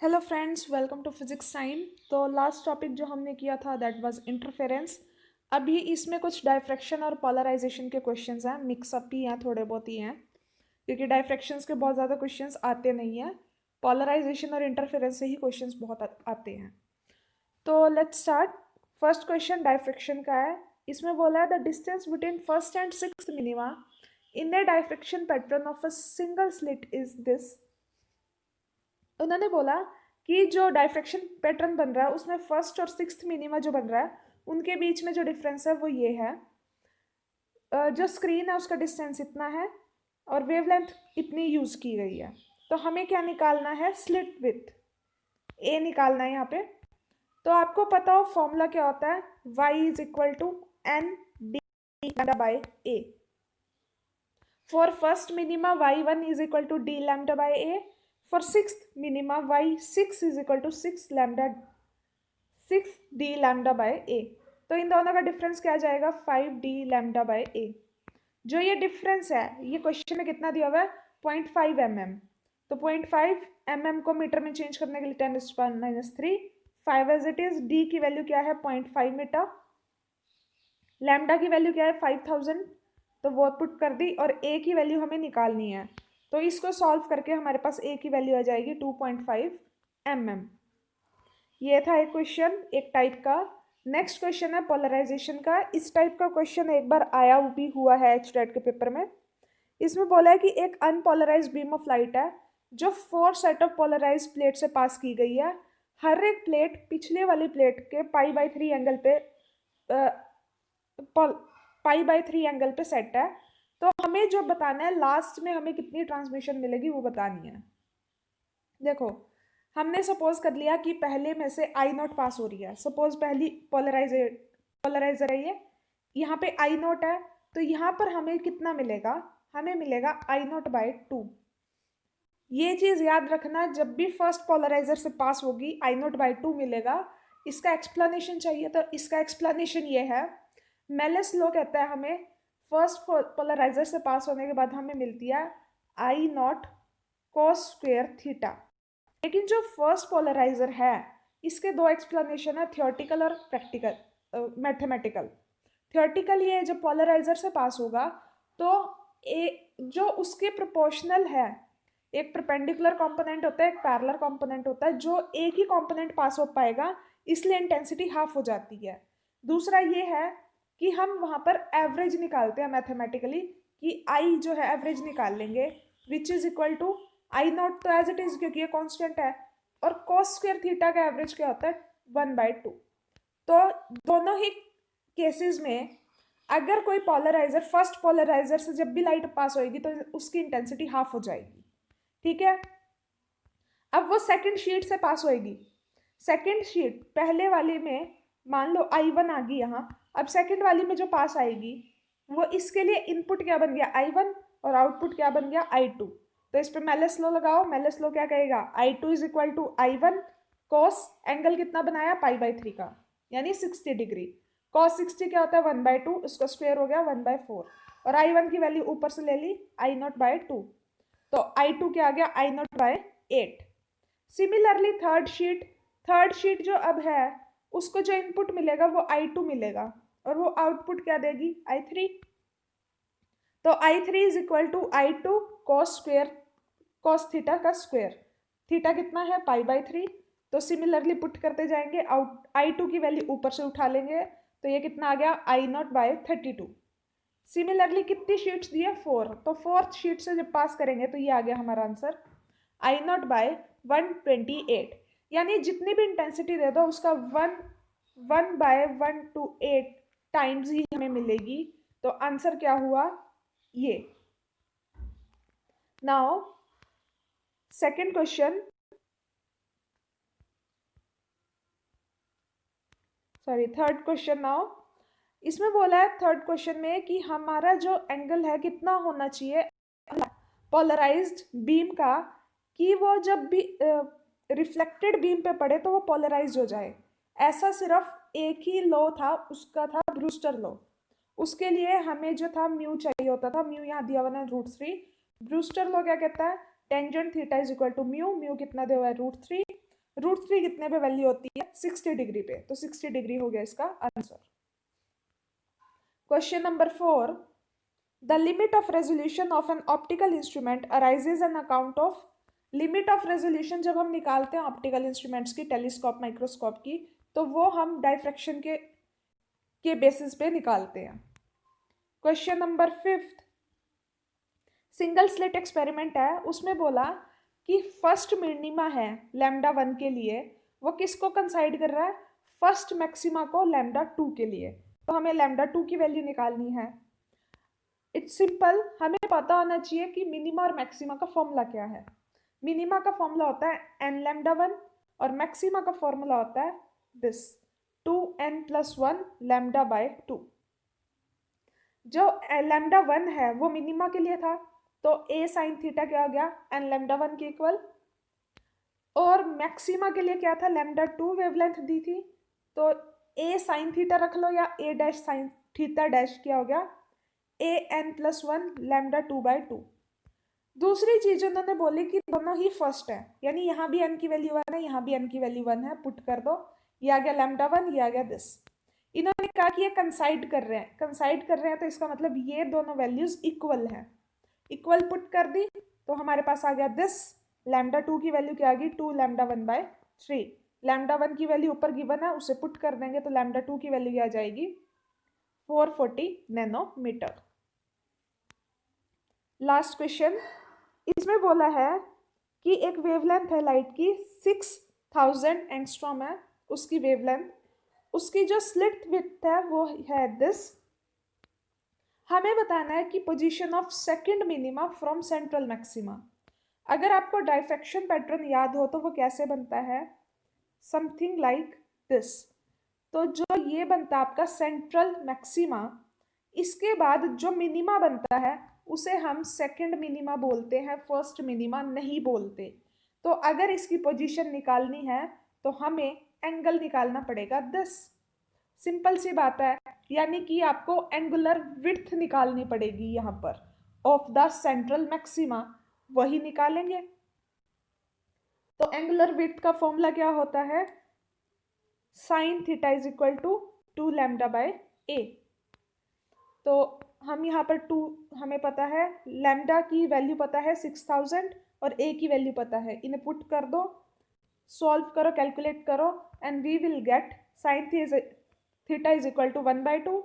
Hello friends, welcome to physics time. तो last topic जो हमने किया था दैट वाज इंटरफेरेंस। अभी इसमें कुछ डायफ्रैक्शन और पोलराइजेशन के क्वेश्चंस हैं, मिक्सअप ही हैं, थोड़े बहुत ही हैं, क्योंकि डायफ्रैक्शंस के बहुत ज़्यादा क्वेश्चंस आते नहीं हैं। पोलराइजेशन और इंटरफेरेंस से ही क्वेश्चंस बहुत आते हैं। तो let's start. First question diffraction का है। इसमें बोला है the distance between first and sixth minima in the diffraction pattern of a single slit is this. उन्होंने बोला कि जो डायफ्रैक्शन पैटर्न बन रहा है उसमें फर्स्ट और सिक्स्थ मिनिमा जो बन रहा है उनके बीच में जो डिफरेंस है वो ये है। जो स्क्रीन है उसका डिस्टेंस इतना है और वेवलेंथ इतनी यूज की गई है। तो हमें क्या निकालना है? स्लिट विथ ए निकालना है यहाँ पे। तो आपको पता हो फॉर्मूला क्या होता है? y is equal to n D lambda by a. For first minima y1 is equal to D lambda by a. For sixth minima, y6 is equal to 6 d lambda by a। तो इन दोनों का difference क्या आ जाएगा? 5 d lambda by a। जो ये difference है ये question में कितना दिया हुआ है? 0.5 mm। तो 0.5 mm को मीटर में चेंज करने के लिए 10⁻³ 5 एज इट इज। d की वैल्यू क्या है? 0.5 मीटर। लैम्डा की वैल्यू क्या है? 5000। तो वो पुट कर दी और a की वैल्यू हमें निकालनी है। तो इसको सॉल्व करके हमारे पास a की वैल्यू आ जाएगी 2.5 mm। ये था एक क्वेश्चन, एक टाइप का। नेक्स्ट क्वेश्चन है पोलराइजेशन का। इस टाइप का क्वेश्चन एक बार आया भी हुआ है HTET के पेपर में। इसमें बोला है कि एक अनपोलराइज बीम ऑफ लाइट है जो 4 सेट ऑफ पोलराइज प्लेट से पास की गई है। हर एक प्लेट पिछले वाली प्लेट के π/3 एंगल पे π/3 एंगल पे सेट है। तो हमें जो बताना है लास्ट में हमें कितनी ट्रांसमिशन मिलेगी वो बतानी है। देखो, हमने सपोज कर लिया कि पहले में से I0 पास हो रही है। सपोज पहली पोलराइजर है ये, यहाँ पे I0 है। तो यहाँ पर हमें कितना मिलेगा? हमें मिलेगा I0/2। ये चीज याद रखना, जब भी फर्स्ट पोलराइजर से पास होगी I0/2 मिलेगा। इसका एक्सप्लेनेशन चाहिए तो इसका एक्सप्लेनेशन ये है। मेलिस लॉ कहता है हमें फर्स्ट पोलराइजर से पास होने के बाद हमें मिलती है I0 cos स्क्वायर थीटा। लेकिन जो फर्स्ट पोलराइजर है इसके दो एक्सप्लेनेशन है, थियोरटिकल और प्रैक्टिकल, मैथमेटिकल। थियोरटिकल ये जब पोलराइजर से पास होगा तो जो उसके प्रोपोर्शनल है, एक परपेंडिकुलर कंपोनेंट होता है, एक पैरेलल कंपोनेंट होता है, जो एक ही कंपोनेंट पास हो पाएगा, इसलिए इंटेंसिटी हाफ हो जाती है। दूसरा ये है कि हम वहां पर एवरेज निकालते हैं मैथमेटिकली, कि आई जो है एवरेज निकाल लेंगे, विच इज इक्वल टू I0 तो एज इट इज क्योंकि ये कांस्टेंट है, और cos स्क्वायर थीटा का एवरेज क्या होता है? 1/2। तो दोनों ही केसेस में अगर कोई पोलराइजर फर्स्ट पोलराइजर से जब भी लाइट पास होएगी तो उसकी इंटेंसिटी हाफ हो जाएगी। ठीक है। अब वो सेकंड शीट से पास होएगी। सेकंड शीट पहले वाली में मान लो I1 आ गई यहाँ, अब सेकंड वाली में जो पास आएगी वो इसके लिए इनपुट क्या बन गया? I1 और आउटपुट क्या बन गया? I2। तो इस पे मेलिस लॉ लगाओ। मेलिस लॉ क्या कहेगा? I2 is equal to I1 cos angle कितना बनाया? π/3 का, यानी 60 डिग्री। cos 60 क्या होता है? 1/2, उसका स्क्वायर हो गया 1/4। और I1 की वैल्यू ऊपर से ले ली I0/2। तो I2 क्या आ गया? I0/8। सिमिलरली थर्ड शीट जो अब है उसको जो इनपुट मिलेगा वो I2 मिलेगा और वो आउटपुट क्या देगी? I3। तो I3 is equal to I2 cos square, cos theta का स्क्वायर। थीटा कितना है? π/3। तो सिमिलरली पुट करते जाएंगे, आउट I2 की वैल्यू ऊपर से उठा लेंगे, तो ये कितना आ गया? I0/32। सिमिलरली कितनी शीट्स दी है? 4। तो फोर्थ शीट से जब पास करेंगे तो ये आ गया हमारा आंसर I0/128। यानी जितनी भी इंटेंसिटी दे दो उसका 1/128 टाइम्स ही हमें मिलेगी। तो आंसर क्या हुआ? ये। Now second question, third question. Now इसमें बोला है थर्ड क्वेश्चन में कि हमारा जो एंगल है कितना होना चाहिए पोलराइज्ड बीम का, कि वो जब भी रिफ्लेक्टेड बीम पे पड़े तो वो पोलराइज्ड हो जाए। ऐसा सिर्फ एक ही लॉ था, उसका था ब्रूस्टर लॉ। उसके लिए हमें जो था म्यू चाहिए होता था। म्यू यहाँ दिया हुआ है √3। ब्रूस्टर लॉ क्या कहता है? Tangent theta is equal to mu. Mu कितना दिया हुआ है? √3। √3 कितने पे वैल्यू होती है? 60 डिग्री पे, तो 60 डिग्री हो गया इसका answer. Question number 4, the limit of resolution of an optical instrument arises an account of. Limit of resolution जब हम निकालते हैं ऑप्टिकल इंस्ट्रूमेंट्स की, टेलीस्कोप, माइक्रोस्कोप की, तो वो हम डायफ्रैक्शन के बेसिस पे निकालते हैं। Question number 5, single slit experiment है, उसमें बोला कि फर्स्ट मिनिमा है λ1 के लिए, वो किसको कंसाइड कर रहा है? फर्स्ट मैक्सिमा को λ2 के लिए। तो हमें λ2 की वैल्यू निकालनी है। इट्स सिंपल, हमें पता होना चाहिए कि मिनिमा और मैक्सिमा का फॉर्मूला क्या है। मिनिमा का फॉर्मूला होता है n λ1 और मैक्सिमा का फॉर्मूला होता है दिस 2n+1 λ/2। जो λ1 है वो मिनिमा के लिए था, तो a sin थीटा क्या हो गया? n λ1 के इक्वल। और मैक्सिमा के लिए क्या था? λ2 वेवलेंथ दी थी, तो a sin थीटा रख लो या a dash sin theta dash क्या हो गया? an+1 λ2/2। दूसरी चीज उन्होंने बोली कि दोनों ही फर्स्ट है, यानी यहाँ भी n की वैल्यू 1 है, यहाँ भी n की वैल्यू 1 है, पुट कर दो, ये आ गया λ1, ये आ गया दिस। इन्होंने कहा कि ये कंसाइड कर रहे हैं, कंसाइड कर रहे हैं तो इसका मतलब ये दोनों वैल्यूज इक्वल हैं। इक्वल पुट कर दी तो हमारे पास आ गया दिस, λ2 की वैल्यू क्या आ गई? 2 λ1/3। λ1 की वैल्यू ऊपर गिवन है, उसे पुट कर देंगे तो λ2 की वैल्यू क्या आ जाएगी? 440 नैनोमीटर। लास्ट क्वेश्चन, इसमें बोला है कि एक वेवलेंथ है लाइट की 6000 एंगस्ट्रॉम है उसकी वेवलेंथ, उसकी जो स्लिट विड्थ है वो है दिस। हमें बताना है कि position of second minima from central maxima. अगर आपको डायफ्रैक्शन पैटर्न याद हो तो वो कैसे बनता है? Something like this. तो जो ये बनता है आपका सेंट्रल मैक्सिमा, इसके बाद जो मिनिमा बनता है उसे हम सेकंड मिनिमा बोलते हैं, फर्स्ट मिनिमा नहीं बोलते। तो अगर इसकी पोजीशन निकालनी है तो हमें एंगल निकालना पड़ेगा दिस। सिंपल सी बात है, यानी कि आपको एंगुलर विड्थ निकालनी पड़ेगी यहाँ पर ऑफ द सेंट्रल मैक्सिमा, वही निकालेंगे। तो एंगुलर विड्थ का फॉर्मूला क्या होता है? sin theta is equal to 2 λ/a। तो हम यहाँ पर 2 हमें पता है, लैम्डा की वैल्यू पता है 6000 और a की वैल्यू पता है, इन्हें पुट कर दो, सॉल्व करो, कैलकुलेट करो, and we will get sin theta is equal to 1/2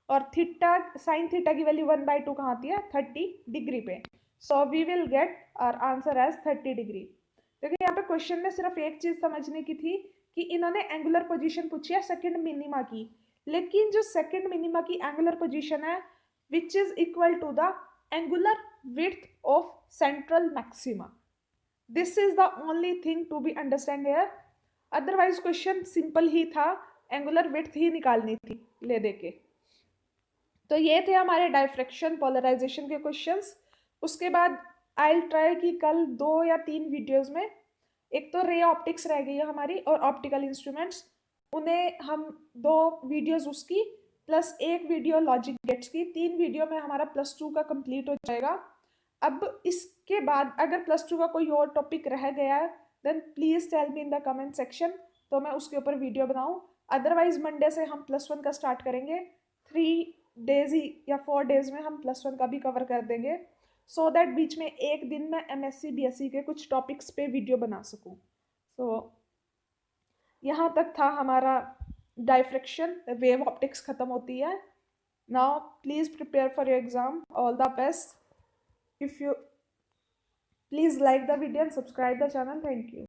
और थीटा sin थीटा की वैल्यू 1/2 कहाँ आती है? 30 डिग्री पे। So we will get our answer as 30 degree. देखिए यहाँ पे क्वेश्चन में सिर्फ एक चीज समझने की थी कि इन्होंने एंगुलर पोजीशन पूछी है सेकंड मिनिमा की, लेकिन जो सेकंड मिनिमा की एंगुलर पोजीशन है which is equal to the angular width of central maxima. This is the only thing to be understand here. Otherwise question simple ही था, एंगुलर विड्थ ही निकालनी थी ले दे के। तो ये थे हमारे डायफ्रैक्शन पोलराइजेशन के क्वेश्चंस। उसके बाद आई विल ट्राई कि कल 2 या 3 वीडियोस में, एक तो रे ऑप्टिक्स रह गई है हमारी और ऑप्टिकल इंस्ट्रूमेंट्स, उन्हें हम 2 वीडियोस उसकी प्लस 1 वीडियो लॉजिक गेट्स की, 3 वीडियो में हमारा +2 का कंप्लीट हो जाएगा। अब इसके बाद अगर +2 का कोई और टॉपिक रह गया है then please tell me in the comment section, तो मैं उसके ऊपर वीडियो बनाऊँ। अदरवाइज मंडे से हम +1 का स्टार्ट करेंगे, 3 डेज ही या 4 डेज में हम +1 का भी कवर कर देंगे, सो दैट बीच में एक दिन में MSc BSc के कुछ टॉपिक्स पे वीडियो बना सकूं। सो यहाँ तक था हमारा डायफ्रैक्शन, वेव ऑप्टिक्स ख़त्म होती है। Now please prepare for your exam, all the best. If you please like the video and subscribe the channel. Thank you.